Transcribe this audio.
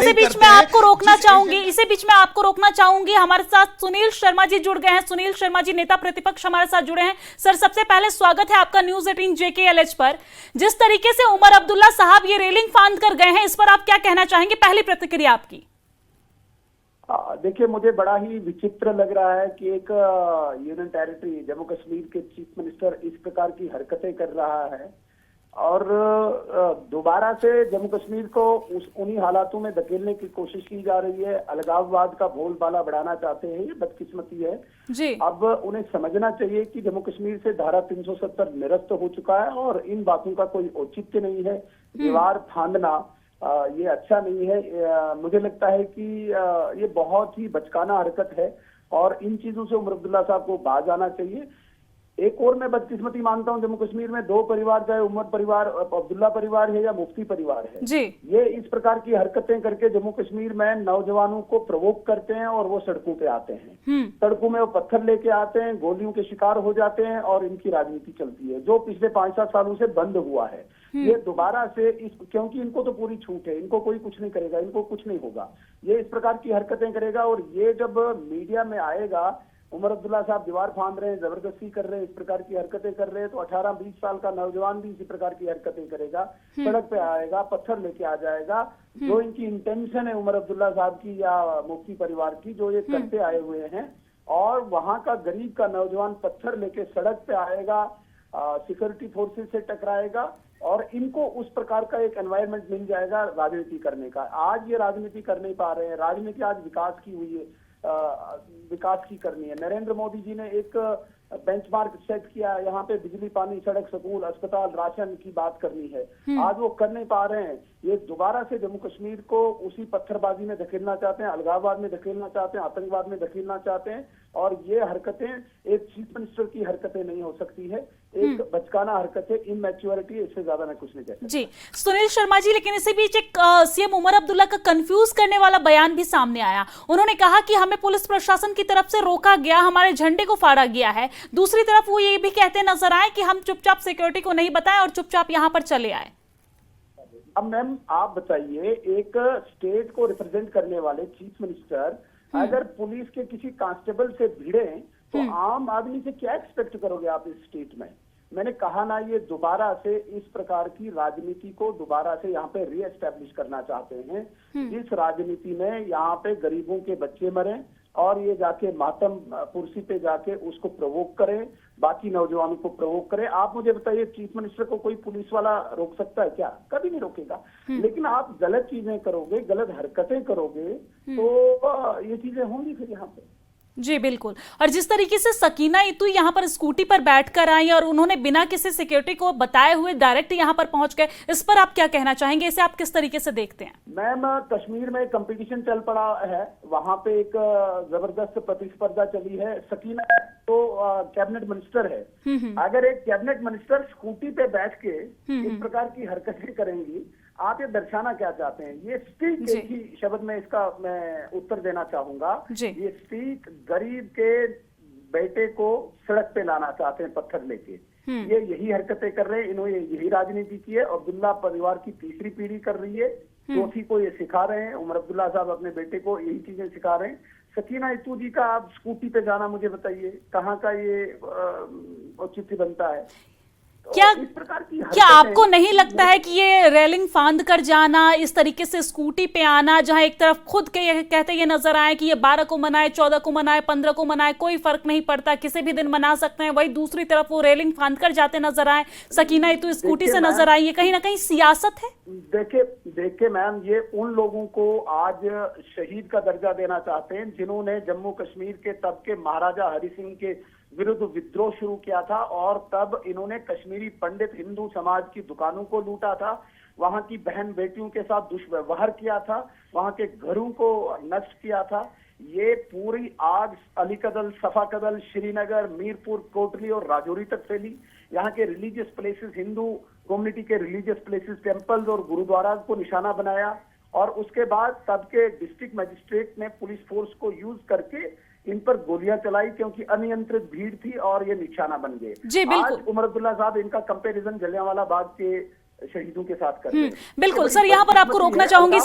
इसी बीच में आपको रोकना चाहूंगी हमारे साथ सुनील शर्मा जी जुड़ गए हैं। सुनील शर्मा जी नेता प्रतिपक्ष हमारे साथ जुड़े हैं। सर, सबसे पहले स्वागत है आपका न्यूज़ 18 JKLH पर। जिस तरीके से उमर अब्दुल्ला साहब ये रेलिंग फांद कर गए हैं, इस पर आप क्या कहना चाहेंगे? पहली प्रतिक्रिया आपकी। देखिए, मुझे बड़ा ही विचित्र लग रहा है कि एक यूनियन टेरिटरी जम्मू कश्मीर के चीफ मिनिस्टर इस प्रकार की हरकतें कर रहा है और दोबारा से जम्मू कश्मीर को उन्हीं हालातों में धकेलने की कोशिश की जा रही है। अलगाववाद का बोलबाला बढ़ाना चाहते हैं, ये बदकिस्मती है जी। अब उन्हें समझना चाहिए कि जम्मू कश्मीर से धारा 370 निरस्त हो चुका है और इन बातों का कोई औचित्य नहीं है। दीवार फांदना ये अच्छा नहीं है। मुझे लगता है कि ये बहुत ही बचकाना हरकत है और इन चीजों से उमर अब्दुल्ला साहब को बाज आना चाहिए। एक और मैं बदकिस्मती मानता हूं, जम्मू कश्मीर में दो परिवार, चाहे उमर परिवार, अब्दुल्ला परिवार है या मुफ्ती परिवार है जी। ये इस प्रकार की हरकतें करके जम्मू कश्मीर में नौजवानों को प्रवोक करते हैं और वो सड़कों पे आते हैं। सड़कों में वो पत्थर लेके आते हैं, गोलियों के शिकार हो जाते हैं और इनकी राजनीति चलती है, जो पिछले 5-7 सालों से बंद हुआ है। ये दोबारा से क्योंकि इनको तो पूरी छूट है, इनको कोई कुछ नहीं करेगा, इनको कुछ नहीं होगा, ये इस प्रकार की हरकतें करेगा। और ये जब मीडिया में आएगा, उमर अब्दुल्ला साहब दीवार फांद रहे हैं, जबरदस्ती कर रहे हैं, इस प्रकार की हरकतें कर रहे हैं, तो 18-20 साल का नौजवान भी इसी प्रकार की हरकतें करेगा, सड़क पे आएगा, पत्थर लेके आ जाएगा। जो इनकी इंटेंशन है उमर अब्दुल्ला साहब की या मुफ्ती परिवार की, जो ये करते आए हुए हैं, और वहां का गरीब का नौजवान पत्थर लेके सड़क पे आएगा, सिक्योरिटी फोर्सेस से टकराएगा और इनको उस प्रकार का एक एनवायरनमेंट मिल जाएगा राजनीति करने का। आज ये राजनीति कर नहीं पा रहे हैं। राजनीति आज विकास की हुई है, विकास की करनी है। नरेंद्र मोदी जी ने एक बेंचमार्क सेट किया, यहाँ पे बिजली, पानी, सड़क, स्कूल, अस्पताल, राशन की बात करनी है। आज वो कर नहीं पा रहे हैं। ये दोबारा से जम्मू कश्मीर को उसी पत्थरबाजी में धकेलना चाहते हैं, अलगाववाद में धकेलना चाहते हैं, आतंकवाद में धकेलना चाहते हैं। और ये हरकतें एक चीफ मिनिस्टर की हरकतें नहीं हो सकती है, एक बचकाना हरकत है, इनमैच्योरिटी है, इससे ज्यादा मैं कुछ नहीं कह सकता। जी सुनील शर्मा जी, लेकिन इसी बीच एक सीएम उमर अब्दुल्ला का कंफ्यूज करने वाला बयान भी सामने आया। उन्होंने कहा कि हमें पुलिस प्रशासन की तरफ से रोका गया, हमारे झंडे को फाड़ा गया है। दूसरी तरफ वो ये भी कहते नजर आए कि हम चुपचाप सिक्योरिटी को नहीं बताएं और चुपचाप यहां पर चले आए। अब मैम आप बताइए, एक स्टेट को रिप्रेजेंट करने वाले चीफ मिनिस्टर अगर पुलिस के किसी कांस्टेबल से भिड़े तो आम आदमी से क्या एक्सपेक्ट करोगे आप इस स्टेट में? मैंने कहा ना, ये दोबारा से इस प्रकार की राजनीति को दोबारा से यहाँ पे रीएस्टैब्लिश करना चाहते हैं। जिस राजनीति में यहाँ पे गरीबों के बच्चे मरे और ये जाके मातम कुर्सी पे जाके उसको प्रवोक करें, बाकी नौजवानों को प्रवोक करें। आप मुझे बताइए, चीफ मिनिस्टर को कोई पुलिस वाला रोक सकता है क्या? कभी नहीं रोकेगा। लेकिन आप गलत चीजें करोगे, गलत हरकतें करोगे तो ये चीजें होंगी फिर यहाँ पे। जी बिल्कुल। और जिस तरीके से सकीना इतू यहाँ पर स्कूटी पर बैठकर आई और उन्होंने बिना किसी सिक्योरिटी को बताए हुए डायरेक्ट यहाँ पर पहुंच गए, इस पर आप क्या कहना चाहेंगे? इसे आप किस तरीके से देखते हैं? मैम, कश्मीर में कंपटीशन चल पड़ा है, वहां पे एक जबरदस्त प्रतिस्पर्धा चली है। सकीना तो कैबिनेट मिनिस्टर है। अगर एक कैबिनेट मिनिस्टर स्कूटी पे बैठ के इस प्रकार की हरकतें करेंगी, आप ये दर्शाना क्या चाहते हैं? ये स्पीक, एक ही शब्द में इसका मैं उत्तर देना चाहूंगा, ये स्पीक गरीब के बेटे को सड़क पे लाना चाहते हैं पत्थर लेके। ये यही हरकतें कर रहे हैं, इन्होंने यही राजनीति की है। अब्दुल्ला परिवार की तीसरी पीढ़ी कर रही है, चौथी को ये सिखा रहे हैं। उमर अब्दुल्ला साहब अपने बेटे को यही चीजें सिखा रहे हैं। सकीना इतू जी का आप स्कूटी पे जाना, मुझे बताइए कहाँ का ये औचित्य बनता है? क्या आपको नहीं लगता है कि ये रेलिंग फांद कर जाना, इस तरीके से स्कूटी पे आना, जहां एक तरफ खुद के कहते ये नजर आए कि ये 12 को मनाए, 14 को मनाए, 15 को मनाए, कोई फर्क नहीं पड़ता, किसी भी दिन मना सकते हैं, वही दूसरी तरफ वो रेलिंग फांद कर जाते नजर आए, सकीना इतू स्कूटी से नजर आई, ये कहीं ना कहीं सियासत है? देखिए मैम, ये उन लोगों को आज शहीद का दर्जा देना चाहते हैं जिन्होंने जम्मू कश्मीर के तब के महाराजा हरि सिंह के विरुद्ध विद्रोह शुरू किया था और तब इन्होंने कश्मीरी पंडित हिंदू समाज की दुकानों को लूटा था, वहां की बहन बेटियों के साथ दुष्व्यवहार किया था, वहां के घरों को नष्ट किया था। ये पूरी आग अलीकदल, सफाकदल, श्रीनगर, मीरपुर, कोटली और राजौरी तक फैली। यहाँ के रिलीजियस प्लेसेस, हिंदू कम्युनिटी के रिलीजियस प्लेसेस, टेम्पल्स और गुरुद्वारा को निशाना बनाया और उसके बाद तब के डिस्ट्रिक्ट मजिस्ट्रेट ने पुलिस फोर्स को यूज करके इन पर गोलियां चलाई क्योंकि अनियंत्रित भीड़ थी और ये निशाना बन गए। आज उमर अब्दुल्ला साहब इनका कंपैरिजन जलियांवाला बाग के शहीदों के साथ कर रहे हैं। बिल्कुल सर, यहाँ पर आपको रोकना चाहूंगी।